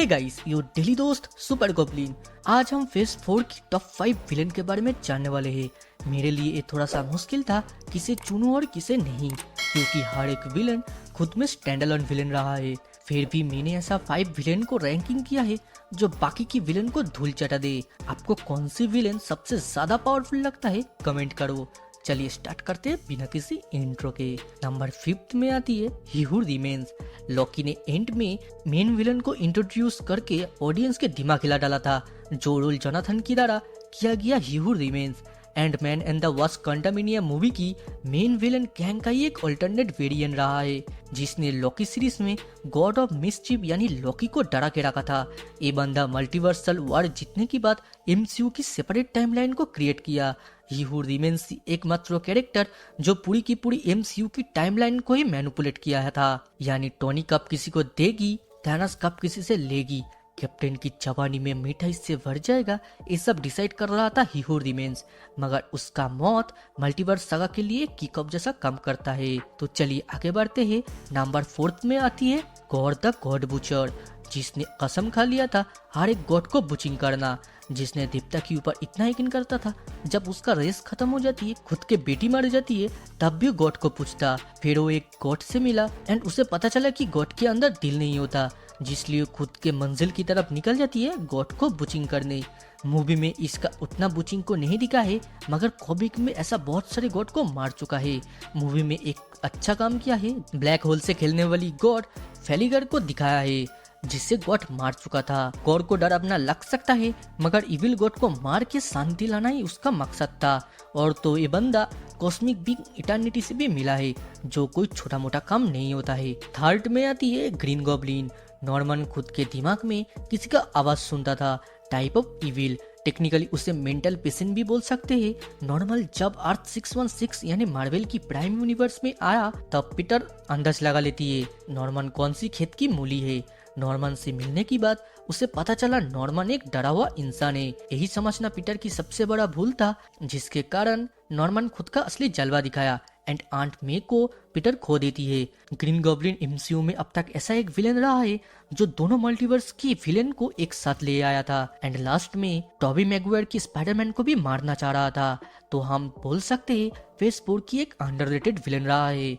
Hey guys, your daily दोस्त super goblin. आज हम फेज 4 की टॉप 5 विलेन के बारे में जानने वाले हैं। मेरे लिए ये थोड़ा सा मुश्किल था किसे चुनूं और किसे नहीं, क्योंकि हर एक विलेन खुद में स्टैंड अलोन विलेन रहा है। फिर भी मैंने ऐसा 5 विलेन को रैंकिंग किया है जो बाकी की विलेन को धूल चटा दे। आपको कौन सी विलेन सबसे ज्यादा पावरफुल लगता है, कमेंट करो। चलिए स्टार्ट करते हैं बिना किसी इंट्रो के। नंबर 5 में आती है ही हू रिमेन्स। लॉकी ने एंड में मेन विलन को इंट्रोड्यूस करके ऑडियंस के दिमाग हिला डाला था, जो रोल जोनाथन की द्वारा किया गया He Who Remains. Ant-Man and the Wasp Quantumania movie की मेन विलन कैंग का ही एक अल्टरनेट वेरिएंट रहा है, जिसने लॉकी सीरीज में गॉड ऑफ मिसचिफ यानी लॉकी को डरा के रखा था। ये बंदा मल्टीवर्सल वॉर जीतने के बाद एमसीयू की सेपरेट टाइमलाइन को क्रिएट किया। ही हू रिमेन्स एकमात्र कैरेक्टर जो पूरी की पूरी एमसीयू की टाइमलाइन को ही मैनिपुलेट किया था, यानी टोनी कप किसी को देगी, थैनोस कप किसी से लेगी, कैप्टन की जवानी में मिठाई से भर जाएगा, ये सब डिसाइड कर रहा था ही हू रिमेन्स। मगर उसका मौत मल्टीवर्स सागा के लिए किकअप जैसा काम करता है। तो चलिए आगे बढ़ते हैं। नंबर 4 में आती है गॉड द गॉड बुचर, जिसने कसम खा लिया था हर एक गॉड को बुचिंग करना, जिसने देवता के ऊपर इतना यकीन करता था जब उसका रेस खत्म हो जाती है, खुद के बेटी मर जाती है, तब भी गॉड को पूछता। फिर वो एक गॉड से मिला एंड उसे पता चला कि गॉड के अंदर दिल नहीं होता, जिसलिए खुद के मंजिल की तरफ निकल जाती है गॉड को बुचिंग करने। मूवी में इसका उतना बुचिंग को नहीं दिखा है, मगर कॉमिक में ऐसा बहुत सारे गॉड को मार चुका है। मूवी में एक अच्छा काम किया है, ब्लैक होल से खेलने वाली गॉड फेलिगर को दिखाया है, जिससे गॉड मार चुका था। गॉड को डर अपना लग सकता है, मगर इविल गॉड को मार के शांति लाना ही उसका मकसद था। और तो ये बंदा कॉस्मिक बीइंग इटर्निटी से भी मिला है, जो कोई छोटा मोटा काम नहीं होता है। थर्ड में आती है ग्रीन गॉब्लिन। नॉर्मन खुद के दिमाग में किसी का आवाज सुनता था, टाइप ऑफ इविल, टेक्निकली उसे मेंटल पेशेंट भी बोल सकते हैं। नॉर्मल जब अर्थ 616 यानी मार्वल की प्राइम यूनिवर्स में आया, तब पीटर अंदाज लगा लेती है नॉर्मन कौन सी खेत की मूली है। नॉर्मन से मिलने की बाद उसे पता चला नॉर्मन एक डरा हुआ इंसान है। यही समझना पीटर की सबसे बड़ा भूल था, जिसके कारण नॉर्मन खुद का असली जलवा दिखाया एंड आंट मे को पीटर खो देती है। ग्रीन गॉब्लिन एमसीयू में अब तक ऐसा एक विलेन रहा है जो दोनों मल्टीवर्स की विलेन को एक साथ ले आया था एंड लास्ट में टॉबी मैगवायर की स्पाइडरमैन को भी मारना चाह रहा था। तो हम बोल सकते हैं फेज 4 की एक अंडररेटेड विलेन रहा है।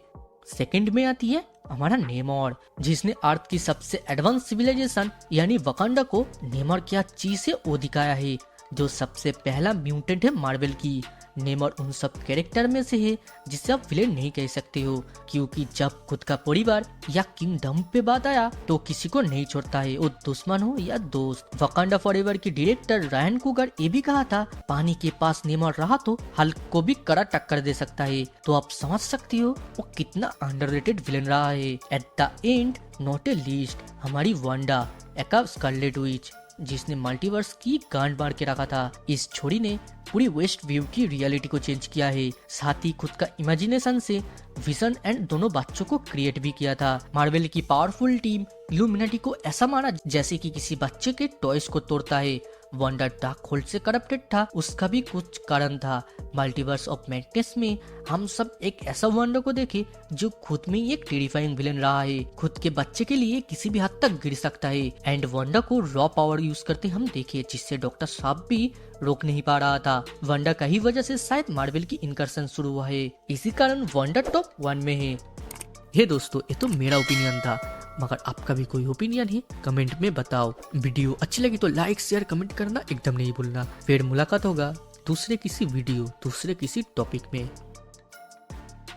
सेकंड में आती है हमारा नेमोर, जिसने अर्थ की सबसे एडवांस सिविलाइजेशन यानी वकांडा को नेमोर क्या चीज है वो दिखाया है, जो सबसे पहला म्यूटेंट है मार्वल की। नेमोर उन सब कैरेक्टर में से है जिसे आप विलेन नहीं कह सकते हो, क्योंकि जब खुद का परिवार या किंगडम पे बात आया तो किसी को नहीं छोड़ता है, वो दुश्मन हो या दोस्त। वकांडा फॉरएवर की डायरेक्टर रायन कुगर ये भी कहा था, पानी के पास नेमोर रहा तो हल्क को भी कड़ा टक्कर दे सकता है। तो आप समझ सकते हो वो कितना अंडररेटेड विलेन रहा है। At the end not a least, हमारी वांडा एका स्कारलेट विच, जिसने मल्टीवर्स की गांड मार के रखा था। इस छोरी ने पूरी वेस्ट व्यू की रियलिटी को चेंज किया है, साथ ही खुद का इमेजिनेशन से विजन एंड दोनों बच्चों को क्रिएट भी किया था। मार्वल की पावरफुल टीम इल्यूमिनाटी को ऐसा मारा जैसे कि किसी बच्चे के टॉयज को तोड़ता है। वंडर डार्क होल्ड से करप्टेड था, उसका भी कुछ कारण था। मल्टीवर्स ऑफ मैडनेस में हम सब एक ऐसा वंडर को देखे जो खुद में ही एक टेरिफाइंग विलेन रहा है, खुद के बच्चे के लिए किसी भी हद तक गिर सकता है एंड वंडर को रॉ पावर यूज करते हम देखे, जिससे डॉक्टर साहब भी रोक नहीं पा रहा था। वंडर का ही वजह से शायद मार्वल की इनकर्सन शुरू हुआ है, इसी कारण वंडर टॉप 1 में है। हे दोस्तों, ये तो मेरा ओपिनियन था, मगर आपका भी कोई ओपिनियन है कमेंट में बताओ। वीडियो अच्छी लगी तो लाइक शेयर कमेंट करना एकदम नहीं भूलना। फिर मुलाकात होगा दूसरे किसी वीडियो दूसरे किसी टॉपिक में।